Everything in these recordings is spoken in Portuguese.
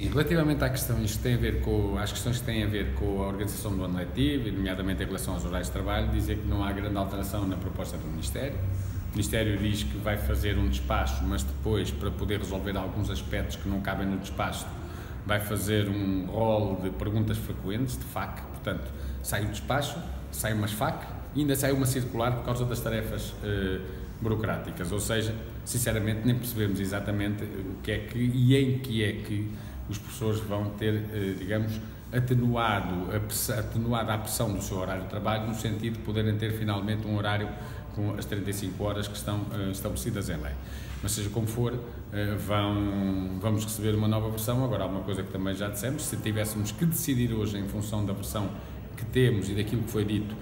E relativamente às questões que têm a ver com a organização do ano letivo, e nomeadamente em relação aos horários de trabalho, dizer que não há grande alteração na proposta do Ministério. O Ministério diz que vai fazer um despacho, mas depois, para poder resolver alguns aspectos que não cabem no despacho, vai fazer um rol de perguntas frequentes, de FAQ, portanto, sai o despacho, sai umas FAQ e ainda sai uma circular por causa das tarefas burocráticas, ou seja, sinceramente nem percebemos exatamente o que é que e em que é que os professores vão ter, digamos, atenuada a pressão do seu horário de trabalho, no sentido de poderem ter finalmente um horário com as 35 horas que estão estabelecidas em lei. Mas seja como for, vamos receber uma nova versão. Agora, há uma coisa que também já dissemos: se tivéssemos que decidir hoje em função da versão que temos e daquilo que foi dito,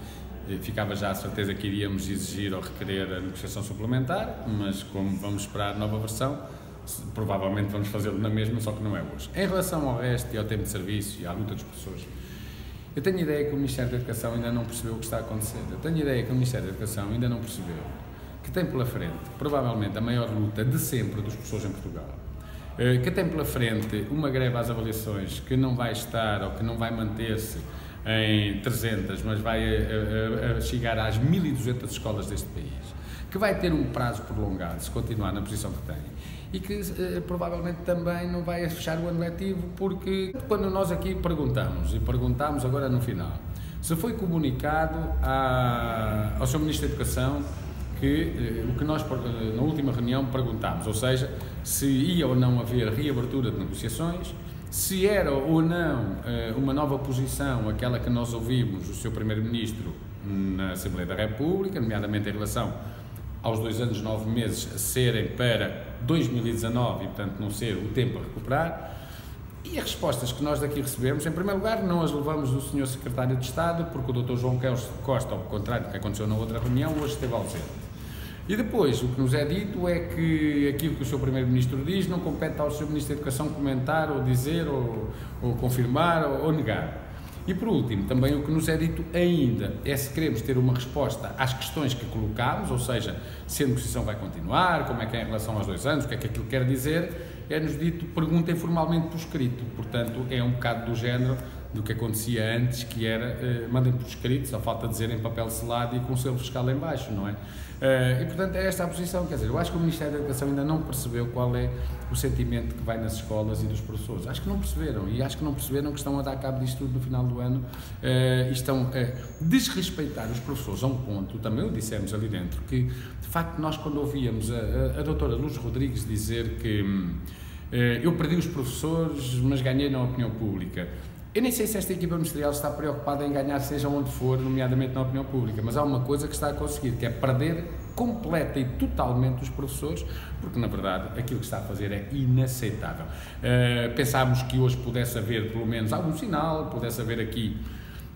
ficava já a certeza que iríamos exigir ou requerer a negociação suplementar, mas como vamos esperar a nova versão, provavelmente vamos fazê-lo na mesma, só que não é hoje. Em relação ao resto e ao tempo de serviço e à luta dos professores, eu tenho a ideia que o Ministério da Educação ainda não percebeu o que está a acontecer. Eu tenho a ideia que o Ministério da Educação ainda não percebeu que tem pela frente, provavelmente, a maior luta de sempre dos professores em Portugal, que tem pela frente uma greve às avaliações que não vai estar ou que não vai manter-se em 300, mas vai chegar às 1.200 escolas deste país, que vai ter um prazo prolongado se continuar na posição que tem e que provavelmente também não vai fechar o ano letivo, porque quando nós aqui perguntamos agora no final, se foi comunicado ao Sr. Ministro da Educação que o que nós na última reunião perguntámos, ou seja, se ia ou não haver reabertura de negociações, se era ou não uma nova posição, aquela que nós ouvimos o Sr. Primeiro-Ministro na Assembleia da República, nomeadamente em relação aos 2 anos e 9 meses serem para 2019 e, portanto, não ser o tempo a recuperar. E as respostas que nós daqui recebemos, em primeiro lugar, não as levamos do Sr. Secretário de Estado, porque o Dr. João Costa, ao contrário do que aconteceu na outra reunião, hoje esteve ausente. E depois, o que nos é dito é que aquilo que o Sr. Primeiro-Ministro diz não compete ao Sr. Ministro da Educação comentar, ou dizer, ou confirmar, ou negar. E por último, também o que nos é dito ainda é se queremos ter uma resposta às questões que colocámos, ou seja, se a negociação vai continuar, como é que é em relação aos 2 anos, o que é que aquilo quer dizer, é-nos dito, perguntem formalmente por escrito. Portanto, é um bocado do género do que acontecia antes, que era, mandem por escrito, só falta dizer em papel selado e com selo fiscal em baixo, não é? E portanto é esta a posição, quer dizer, eu acho que o Ministério da Educação ainda não percebeu qual é o sentimento que vai nas escolas e dos professores. Acho que não perceberam, e acho que não perceberam que estão a dar cabo disto tudo no final do ano, e estão a desrespeitar os professores a um ponto, também o dissemos ali dentro, que de facto nós quando ouvíamos a doutora Luz Rodrigues dizer que eu perdi os professores, mas ganhei na opinião pública. Eu nem sei se esta equipa ministerial está preocupada em ganhar seja onde for, nomeadamente na opinião pública, mas há uma coisa que está a conseguir, que é perder completa e totalmente os professores, porque na verdade aquilo que está a fazer é inaceitável. Pensámos que hoje pudesse haver pelo menos algum sinal, pudesse haver aqui,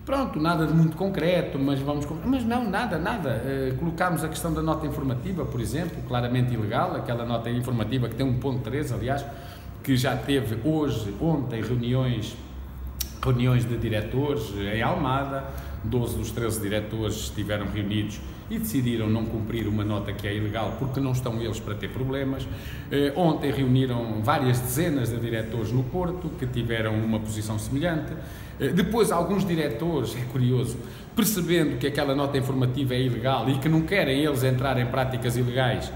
pronto, nada de muito concreto, mas não, nada. Colocámos a questão da nota informativa, por exemplo, claramente ilegal, aquela nota informativa que tem 1.3, aliás, que já teve ontem reuniões de diretores em Almada, 12 dos 13 diretores estiveram reunidos e decidiram não cumprir uma nota que é ilegal porque não estão eles para ter problemas. Ontem reuniram várias dezenas de diretores no Porto que tiveram uma posição semelhante. Depois alguns diretores, é curioso, percebendo que aquela nota informativa é ilegal e que não querem eles entrar em práticas ilegais,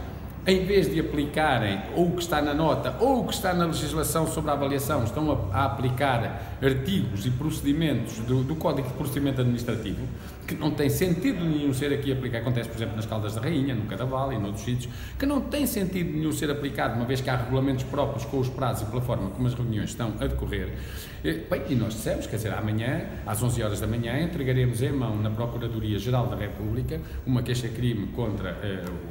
em vez de aplicarem ou o que está na nota ou o que está na legislação sobre a avaliação, estão a aplicar artigos e procedimentos do Código de Procedimento Administrativo, que não tem sentido nenhum ser aqui aplicado. Acontece, por exemplo, nas Caldas da Rainha, no Cadaval e noutros sítios, que não tem sentido nenhum ser aplicado, uma vez que há regulamentos próprios com os prazos e pela forma como as reuniões estão a decorrer. Bem, e nós dissemos, quer dizer, amanhã, às 11 horas da manhã, entregaremos em mão na Procuradoria-Geral da República uma queixa-crime contra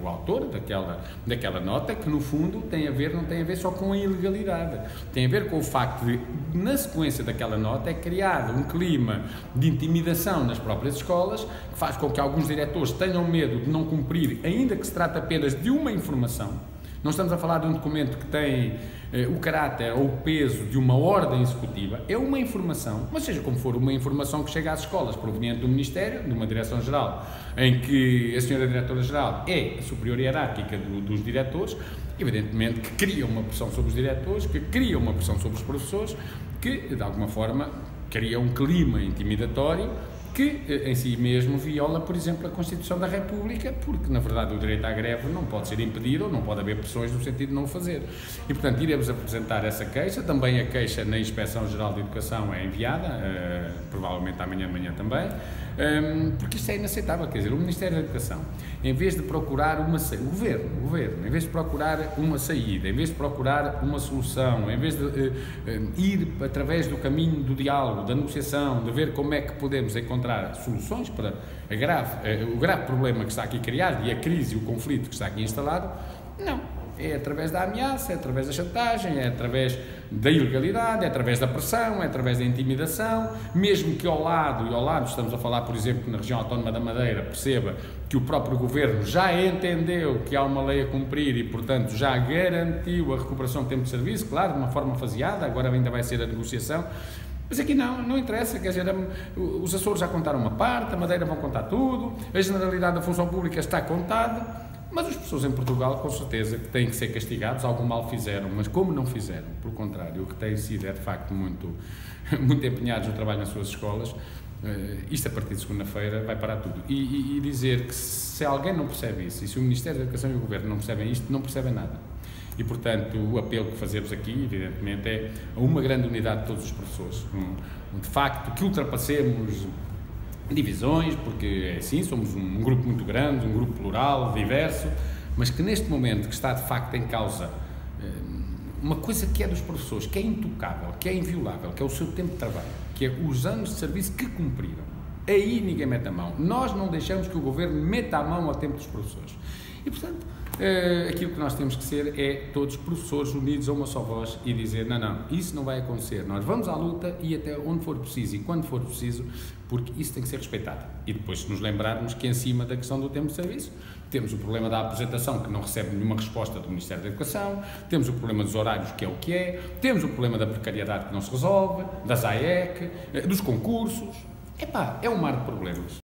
o autor daquela nota, que no fundo não tem a ver só com a ilegalidade, tem a ver com o facto de, na sequência daquela nota, é criado um clima de intimidação nas próprias escolas, que faz com que alguns diretores tenham medo de não cumprir, ainda que se trate apenas de uma informação. Não estamos a falar de um documento que tem o caráter ou o peso de uma ordem executiva, é uma informação, mas seja como for, uma informação que chega às escolas proveniente do Ministério, de uma Direção-Geral, em que a senhora Diretora-Geral é a superior hierárquica dos diretores, evidentemente que cria uma pressão sobre os diretores, que cria uma pressão sobre os professores, que, de alguma forma, cria um clima intimidatório que, em si mesmo, viola, por exemplo, a Constituição da República, porque, na verdade, o direito à greve não pode ser impedido ou não pode haver pressões no sentido de não o fazer. E, portanto, iremos apresentar essa queixa. Também a queixa na Inspeção-Geral de Educação é enviada, provavelmente amanhã de manhã também, porque isto é inaceitável. Quer dizer, o Ministério da Educação, em vez de procurar uma saída, o Governo, em vez de procurar uma saída, em vez de procurar uma solução, em vez de ir através do caminho do diálogo, da negociação, de ver como é que podemos encontrar soluções para o grave problema que está aqui criado e a crise e o conflito que está aqui instalado, não. É através da ameaça, é através da chantagem, é através da ilegalidade, é através da pressão, é através da intimidação, mesmo que ao lado, estamos a falar, por exemplo, na região autónoma da Madeira, perceba que o próprio Governo já entendeu que há uma lei a cumprir e, portanto, já garantiu a recuperação do tempo de serviço, claro, de uma forma faseada, agora ainda vai ser a negociação. Mas aqui não interessa, quer dizer, os Açores já contaram uma parte, a Madeira vão contar tudo, a generalidade da função pública está contada, mas os professores em Portugal, com certeza, que têm que ser castigados, algum mal fizeram, mas como não fizeram, pelo contrário, o que têm sido é, de facto, muito empenhados no trabalho nas suas escolas, isto a partir de segunda-feira vai parar tudo. E dizer que se alguém não percebe isso, e se o Ministério da Educação e o Governo não percebem isto, não percebem nada. E, portanto, o apelo que fazemos aqui, evidentemente, é a uma grande unidade de todos os professores. De facto, que ultrapassemos divisões, porque é assim, somos um grupo muito grande, um grupo plural, diverso, mas que neste momento que está, de facto, em causa uma coisa que é dos professores, que é intocável, que é inviolável, que é o seu tempo de trabalho, que é os anos de serviço que cumpriram. Aí ninguém mete a mão. Nós não deixamos que o Governo meta a mão ao tempo dos professores. E, portanto, aquilo que nós temos que ser é todos professores unidos a uma só voz e dizer, não, isso não vai acontecer, nós vamos à luta e até onde for preciso e quando for preciso, porque isso tem que ser respeitado. E depois, se nos lembrarmos que, em cima da questão do tempo de serviço, temos o problema da apresentação, que não recebe nenhuma resposta do Ministério da Educação, temos o problema dos horários, que é o que é, temos o problema da precariedade, que não se resolve, das AEC, dos concursos. É um mar de problemas.